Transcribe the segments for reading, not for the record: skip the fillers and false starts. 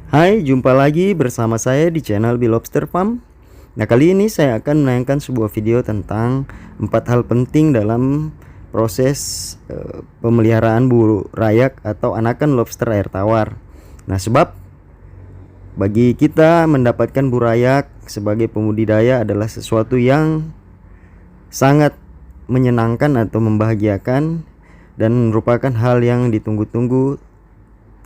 Hai, jumpa lagi bersama saya di channel Bee Lobster Farm. Nah, kali ini saya akan menayangkan sebuah video tentang 4 hal penting dalam proses pemeliharaan burayak atau anakan lobster air tawar. Nah, sebab bagi kita mendapatkan burayak sebagai pembudidaya adalah sesuatu yang sangat menyenangkan atau membahagiakan dan merupakan hal yang ditunggu-tunggu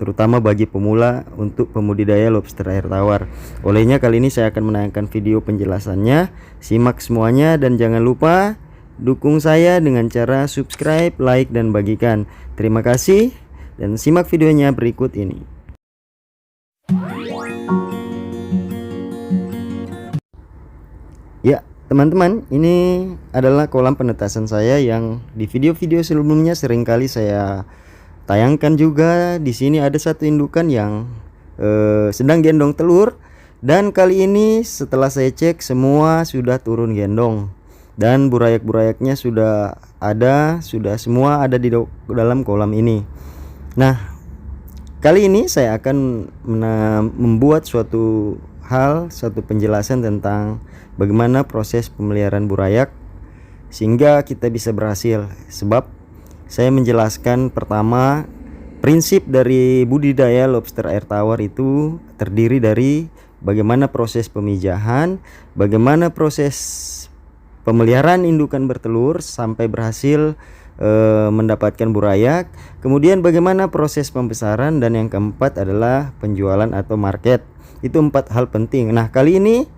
terutama bagi pemula untuk pembudidaya lobster air tawar. Olehnya kali ini saya akan menayangkan video penjelasannya. Simak semuanya dan jangan lupa dukung saya dengan cara subscribe, like, dan bagikan. Terima kasih dan simak videonya berikut ini. Ya, teman-teman, ini adalah kolam penetasan saya yang di video-video sebelumnya seringkali saya tayangkan juga. Di sini ada satu indukan yang sedang gendong telur, dan kali ini setelah saya cek semua sudah turun gendong dan burayak-burayaknya sudah semua ada di dalam kolam ini. Nah, kali ini saya akan membuat suatu penjelasan tentang bagaimana proses pemeliharaan burayak sehingga kita bisa berhasil. Sebab saya menjelaskan pertama, prinsip dari budidaya lobster air tawar itu terdiri dari bagaimana proses pemijahan, bagaimana proses pemeliharaan indukan bertelur sampai berhasil mendapatkan burayak, kemudian bagaimana proses pembesaran, dan yang keempat adalah penjualan atau market. Itu 4 hal penting. Nah, kali ini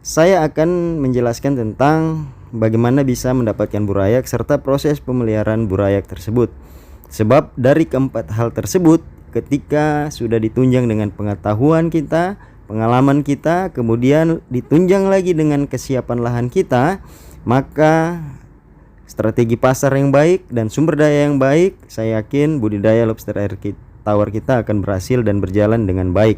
saya akan menjelaskan tentang bagaimana bisa mendapatkan burayak serta proses pemeliharaan burayak tersebut. Sebab dari keempat hal tersebut, ketika sudah ditunjang dengan pengetahuan kita, pengalaman kita, kemudian ditunjang lagi dengan kesiapan lahan kita, maka strategi pasar yang baik dan sumber daya yang baik, saya yakin budidaya lobster air tawar kita akan berhasil dan berjalan dengan baik.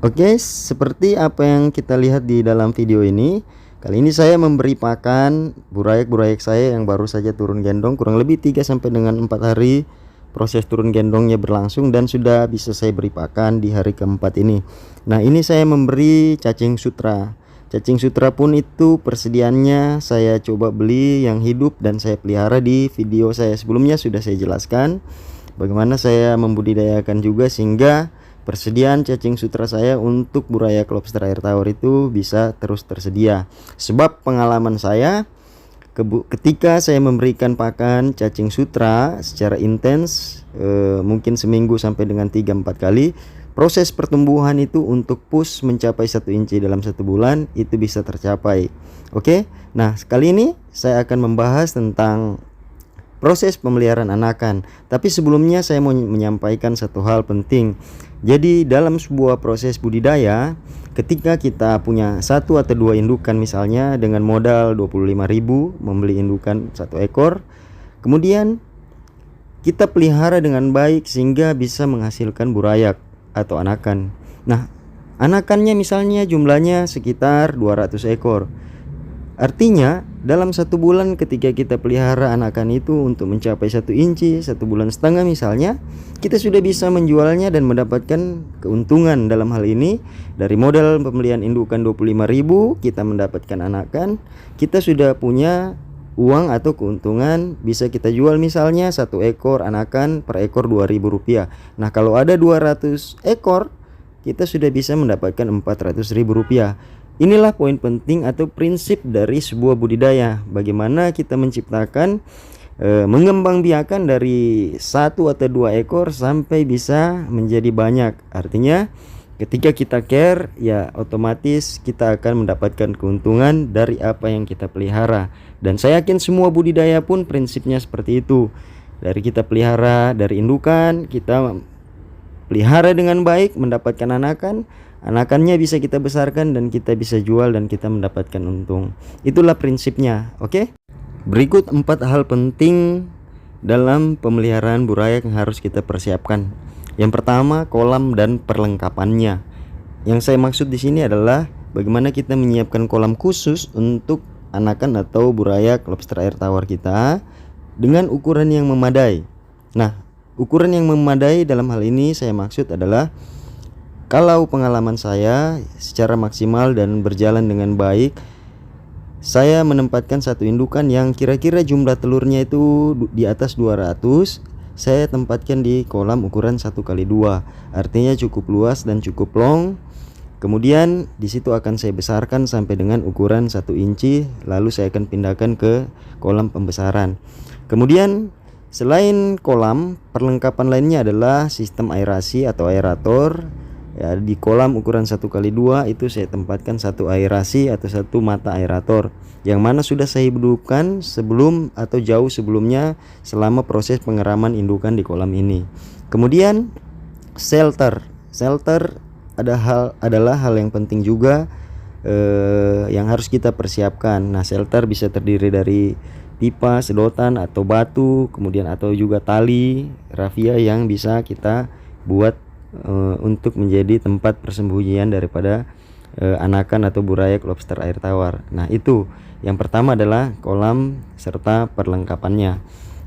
Oke, seperti apa yang kita lihat di dalam video ini, kali ini saya memberi pakan burayak-burayak saya yang baru saja turun gendong, kurang lebih 3 sampai dengan 4 hari proses turun gendongnya berlangsung dan sudah bisa saya beri pakan di hari keempat ini. Nah, ini saya memberi cacing sutra. Cacing sutra pun itu persediaannya saya coba beli yang hidup dan saya pelihara. Di video saya sebelumnya sudah saya jelaskan bagaimana saya membudidayakan juga sehingga persediaan cacing sutra saya untuk burayak lobster air tawar itu bisa terus tersedia. Sebab pengalaman saya ketika saya memberikan pakan cacing sutra secara intens, mungkin seminggu sampai dengan 3-4 kali, proses pertumbuhan itu untuk push mencapai 1 inci dalam 1 bulan itu bisa tercapai. Oke, nah kali ini saya akan membahas tentang proses pemeliharaan anakan. Tapi sebelumnya saya mau menyampaikan satu hal penting. Jadi dalam sebuah proses budidaya, ketika kita punya 1 atau 2 indukan misalnya dengan modal 25.000 membeli indukan 1 ekor, kemudian kita pelihara dengan baik sehingga bisa menghasilkan burayak atau anakan. Nah, anakannya misalnya jumlahnya sekitar 200 ekor. Artinya dalam 1 bulan ketika kita pelihara anakan itu untuk mencapai 1 inci 1,5 bulan misalnya, kita sudah bisa menjualnya dan mendapatkan keuntungan. Dalam hal ini dari modal pembelian indukan 25.000 kita mendapatkan anakan, kita sudah punya uang atau keuntungan, bisa kita jual misalnya 1 ekor anakan per ekor Rp2.000. Nah, kalau ada 200 ekor kita sudah bisa mendapatkan Rp400.000. Inilah poin penting atau prinsip dari sebuah budidaya. Bagaimana kita menciptakan mengembangbiakan dari 1 atau 2 ekor sampai bisa menjadi banyak. Artinya ketika kita care, ya otomatis kita akan mendapatkan keuntungan dari apa yang kita pelihara. Dan saya yakin semua budidaya pun prinsipnya seperti itu. Dari kita pelihara dari indukan, kita pelihara dengan baik, mendapatkan anakannya bisa kita besarkan dan kita bisa jual dan kita mendapatkan untung. Itulah prinsipnya. Oke. Berikut 4 hal penting dalam pemeliharaan burayak yang harus kita persiapkan. Yang pertama, kolam dan perlengkapannya. Yang saya maksud di sini adalah bagaimana kita menyiapkan kolam khusus untuk anakan atau burayak lobster air tawar kita dengan ukuran yang memadai. Nah, ukuran yang memadai dalam hal ini saya maksud adalah Kalau pengalaman saya secara maksimal dan berjalan dengan baik, saya menempatkan satu indukan yang kira-kira jumlah telurnya itu di atas 200. Saya tempatkan di kolam ukuran 1x2, artinya cukup luas dan cukup long. Kemudian di situ akan saya besarkan sampai dengan ukuran 1 inci, lalu saya akan pindahkan ke kolam pembesaran. Kemudian selain kolam, perlengkapan lainnya adalah sistem aerasi atau aerator. Ya, di kolam ukuran 1x2 itu saya tempatkan satu aerasi atau satu mata aerator, yang mana sudah saya hidupkan sebelum atau jauh sebelumnya selama proses pengeraman indukan di kolam ini. Kemudian shelter adalah hal yang penting juga yang harus kita persiapkan. Nah, shelter bisa terdiri dari pipa, sedotan atau batu, kemudian atau juga tali rafia yang bisa kita buat untuk menjadi tempat persembunyian daripada anakan atau burayak lobster air tawar. Nah, itu yang pertama adalah kolam serta perlengkapannya.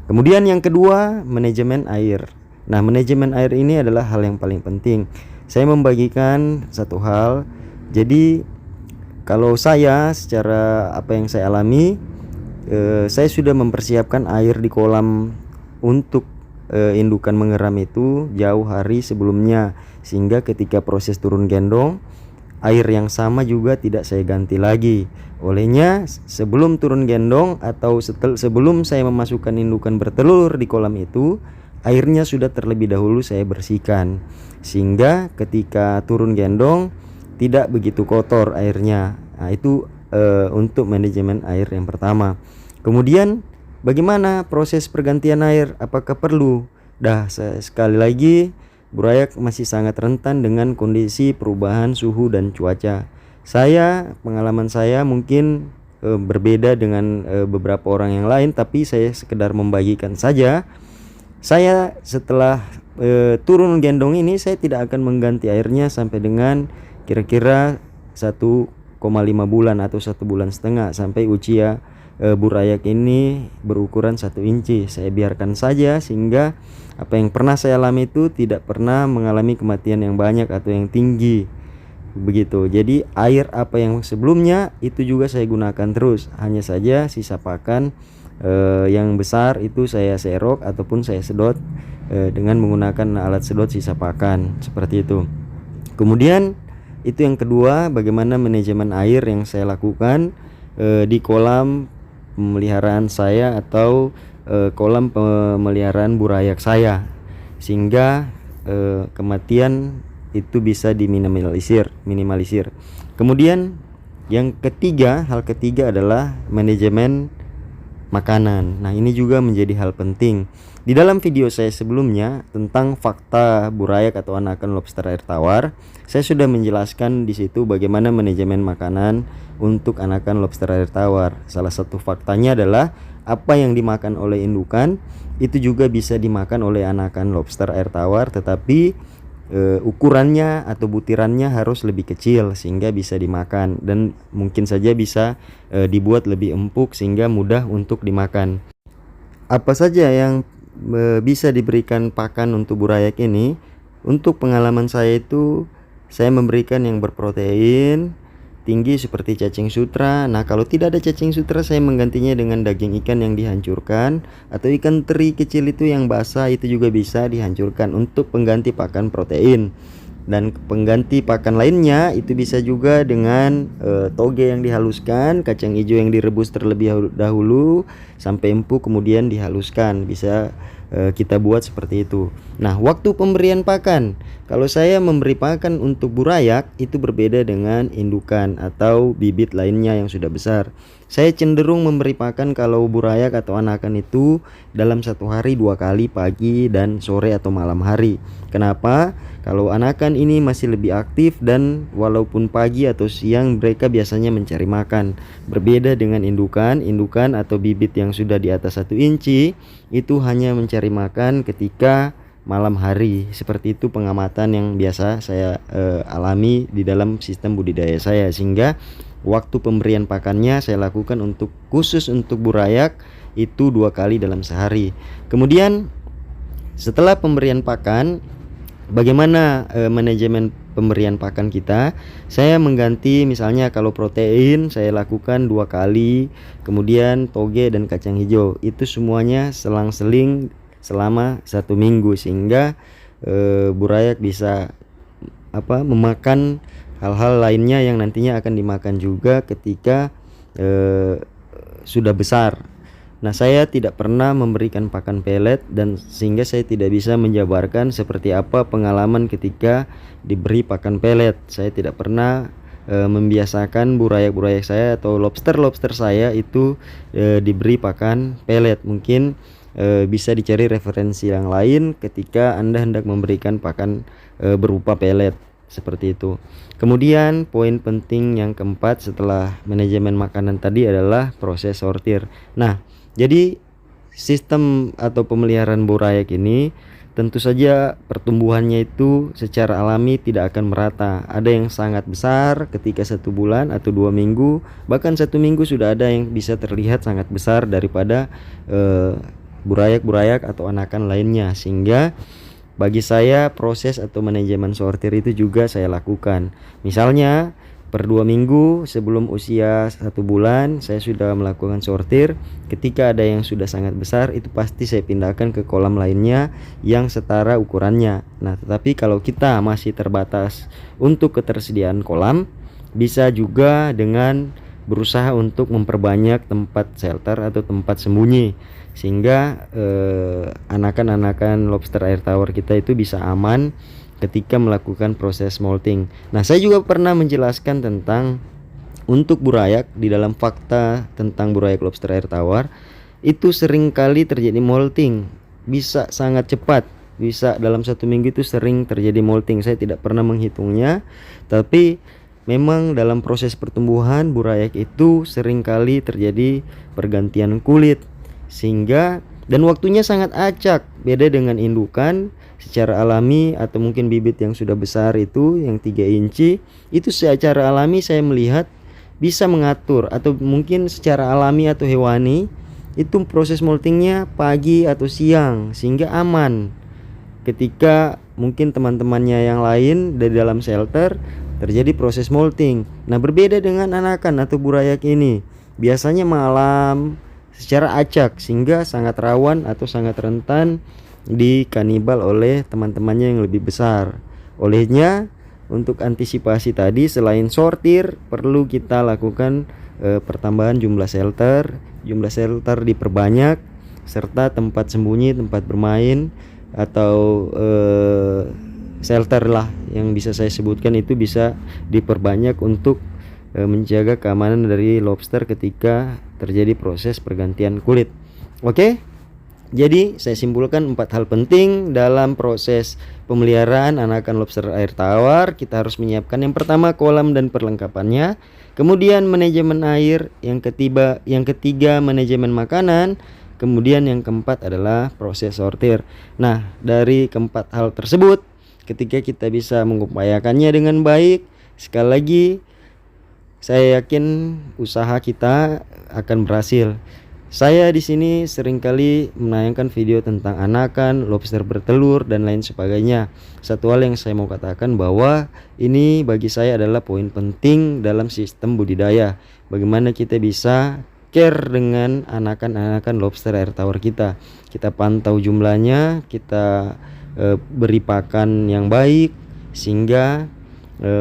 Kemudian yang kedua, manajemen air. Nah, manajemen air ini adalah hal yang paling penting. Saya membagikan satu hal. Jadi kalau saya secara apa yang saya alami, saya sudah mempersiapkan air di kolam untuk indukan mengeram itu jauh hari sebelumnya, sehingga ketika proses turun gendong, air yang sama juga tidak saya ganti lagi. Olehnya sebelum turun gendong atau sebelum saya memasukkan indukan bertelur di kolam itu, airnya sudah terlebih dahulu saya bersihkan, sehingga ketika turun gendong tidak begitu kotor airnya. Nah, itu untuk manajemen air yang pertama. Kemudian bagaimana proses pergantian air? Apakah perlu? Sekali lagi, burayak masih sangat rentan dengan kondisi perubahan suhu dan cuaca. Pengalaman saya mungkin berbeda dengan beberapa orang yang lain, tapi saya sekedar membagikan saja. Saya setelah turun gendong ini, saya tidak akan mengganti airnya sampai dengan kira-kira 1,5 bulan atau 1,5 bulan sampai usia burayak ini berukuran 1 inci. Saya biarkan saja sehingga apa yang pernah saya alami itu tidak pernah mengalami kematian yang banyak atau yang tinggi begitu. Jadi air apa yang sebelumnya itu juga saya gunakan terus, hanya saja sisa pakan yang besar itu saya serok ataupun saya sedot dengan menggunakan alat sedot sisa pakan, seperti itu. Kemudian itu yang kedua, bagaimana manajemen air yang saya lakukan di kolam pemeliharaan saya atau kolam pemeliharaan burayak saya, sehingga kematian itu bisa diminimalisir. Kemudian yang ketiga, hal ketiga adalah manajemen makanan. Nah, ini juga menjadi hal penting. Di dalam video saya sebelumnya tentang fakta burayak atau anakan lobster air tawar, saya sudah menjelaskan di situ bagaimana manajemen makanan untuk anakan lobster air tawar. Salah satu faktanya adalah apa yang dimakan oleh indukan itu juga bisa dimakan oleh anakan lobster air tawar, tetapi ukurannya atau butirannya harus lebih kecil sehingga bisa dimakan, dan mungkin saja bisa dibuat lebih empuk sehingga mudah untuk dimakan. Apa saja yang bisa diberikan pakan untuk burayak ini? Untuk pengalaman saya itu, saya memberikan yang berprotein tinggi seperti cacing sutra. Nah, kalau tidak ada cacing sutra, saya menggantinya dengan daging ikan yang dihancurkan atau ikan teri kecil itu yang basah, itu juga bisa dihancurkan untuk pengganti pakan protein. Dan pengganti pakan lainnya itu bisa juga dengan toge yang dihaluskan, kacang hijau yang direbus terlebih dahulu sampai empuk kemudian dihaluskan, bisa kita buat seperti itu. Nah, waktu pemberian pakan, kalau saya memberi pakan untuk burayak itu berbeda dengan indukan atau bibit lainnya yang sudah besar. Saya cenderung memberi pakan kalau burayak atau anakan itu dalam satu hari 2 kali, pagi dan sore atau malam hari. Kenapa? Kalau anakan ini masih lebih aktif dan walaupun pagi atau siang mereka biasanya mencari makan. Berbeda dengan indukan atau bibit yang sudah di atas 1 inci itu hanya mencari makan ketika malam hari. Seperti itu pengamatan yang biasa saya alami di dalam sistem budidaya saya, sehingga waktu pemberian pakannya saya lakukan khusus untuk burayak itu 2 kali dalam sehari. Kemudian setelah pemberian pakan, bagaimana manajemen pemberian pakan kita. Saya mengganti, misalnya kalau protein saya lakukan 2 kali, kemudian toge dan kacang hijau itu semuanya selang-seling selama 1 minggu, sehingga burayak bisa memakan hal-hal lainnya yang nantinya akan dimakan juga ketika sudah besar. Nah, saya tidak pernah memberikan pakan pelet, dan sehingga saya tidak bisa menjabarkan seperti apa pengalaman ketika diberi pakan pelet. Saya tidak pernah membiasakan burayak-burayak saya atau lobster saya itu diberi pakan pelet. Mungkin bisa dicari referensi yang lain ketika Anda hendak memberikan pakan berupa pelet, seperti itu. Kemudian poin penting yang keempat setelah manajemen makanan tadi adalah proses sortir. Nah, jadi sistem atau pemeliharaan burayak ini tentu saja pertumbuhannya itu secara alami tidak akan merata. Ada yang sangat besar ketika 1 bulan atau 2 minggu, bahkan 1 minggu sudah ada yang bisa terlihat sangat besar daripada burayak-burayak atau anakan lainnya. Sehingga bagi saya proses atau manajemen sortir itu juga saya lakukan. Misalnya per 2 minggu sebelum usia 1 bulan saya sudah melakukan sortir. Ketika ada yang sudah sangat besar, itu pasti saya pindahkan ke kolam lainnya yang setara ukurannya. Nah, tetapi kalau kita masih terbatas untuk ketersediaan kolam, bisa juga dengan berusaha untuk memperbanyak tempat shelter atau tempat sembunyi, sehingga anakan-anakan lobster air tawar kita itu bisa aman ketika melakukan proses molting. Nah, saya juga pernah menjelaskan tentang untuk burayak di dalam fakta tentang burayak lobster air tawar itu seringkali terjadi molting, bisa sangat cepat, bisa dalam 1 minggu itu sering terjadi molting. Saya tidak pernah menghitungnya, tapi memang dalam proses pertumbuhan burayak itu seringkali terjadi pergantian kulit, sehingga dan waktunya sangat acak. Beda dengan indukan secara alami atau mungkin bibit yang sudah besar itu yang 3 inci, itu secara alami saya melihat bisa mengatur, atau mungkin secara alami atau hewani itu proses moltingnya pagi atau siang, sehingga aman ketika mungkin teman-temannya yang lain dari dalam shelter terjadi proses molting. Nah, berbeda dengan anakan atau burayak ini, biasanya malam secara acak, sehingga sangat rawan atau sangat rentan dikanibal oleh teman-temannya yang lebih besar. Olehnya, untuk antisipasi tadi, selain sortir perlu kita lakukan pertambahan jumlah shelter diperbanyak, serta tempat sembunyi, tempat bermain atau shelter lah yang bisa saya sebutkan itu bisa diperbanyak untuk menjaga keamanan dari lobster ketika terjadi proses pergantian kulit. Oke, jadi saya simpulkan 4 hal penting dalam proses pemeliharaan anakan lobster air tawar. Kita harus menyiapkan yang pertama kolam dan perlengkapannya, kemudian manajemen air, yang ketiga manajemen makanan, kemudian yang keempat adalah proses sortir. Nah, dari keempat hal tersebut, ketika kita bisa mengupayakannya dengan baik, sekali lagi saya yakin usaha kita akan berhasil. Saya di sini seringkali menayangkan video tentang anakan, lobster bertelur dan lain sebagainya. Satu hal yang saya mau katakan bahwa ini bagi saya adalah poin penting dalam sistem budidaya. Bagaimana kita bisa care dengan anakan-anakan lobster air tawar kita. Kita pantau jumlahnya, kita beri pakan yang baik, sehingga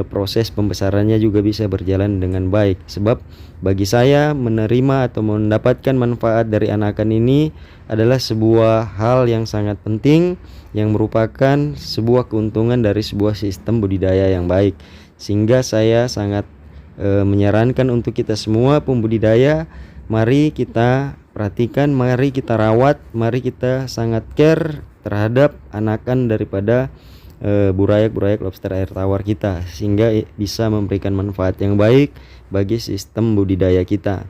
proses pembesarannya juga bisa berjalan dengan baik. Sebab bagi saya menerima atau mendapatkan manfaat dari anakan ini adalah sebuah hal yang sangat penting, yang merupakan sebuah keuntungan dari sebuah sistem budidaya yang baik. Sehingga saya sangat menyarankan untuk kita semua pembudidaya, mari kita perhatikan, mari kita rawat, mari kita sangat care terhadap anakan daripada burayak lobster air tawar kita, sehingga bisa memberikan manfaat yang baik bagi sistem budidaya kita.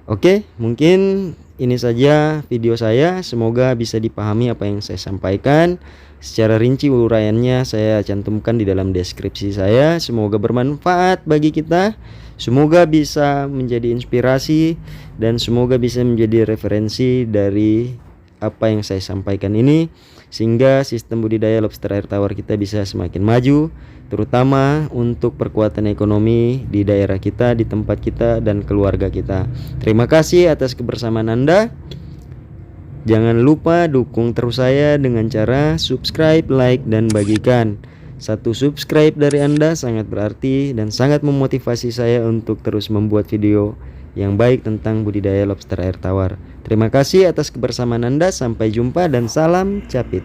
Oke, mungkin ini saja video saya. Semoga bisa dipahami apa yang saya sampaikan. Secara rinci uraiannya saya cantumkan di dalam deskripsi saya. Semoga bermanfaat bagi kita, semoga bisa menjadi inspirasi, dan semoga bisa menjadi referensi dari apa yang saya sampaikan ini. sehingga sistem budidaya lobster air tawar kita bisa semakin maju, terutama untuk perkuatan ekonomi di daerah kita, di tempat kita, dan keluarga kita. Terima kasih atas kebersamaan Anda. Jangan lupa dukung terus saya dengan cara subscribe, like, dan bagikan. Satu subscribe dari Anda sangat berarti dan sangat memotivasi saya untuk terus membuat video yang baik tentang budidaya lobster air tawar. Terima kasih atas kebersamaan Anda. Sampai jumpa dan salam capit.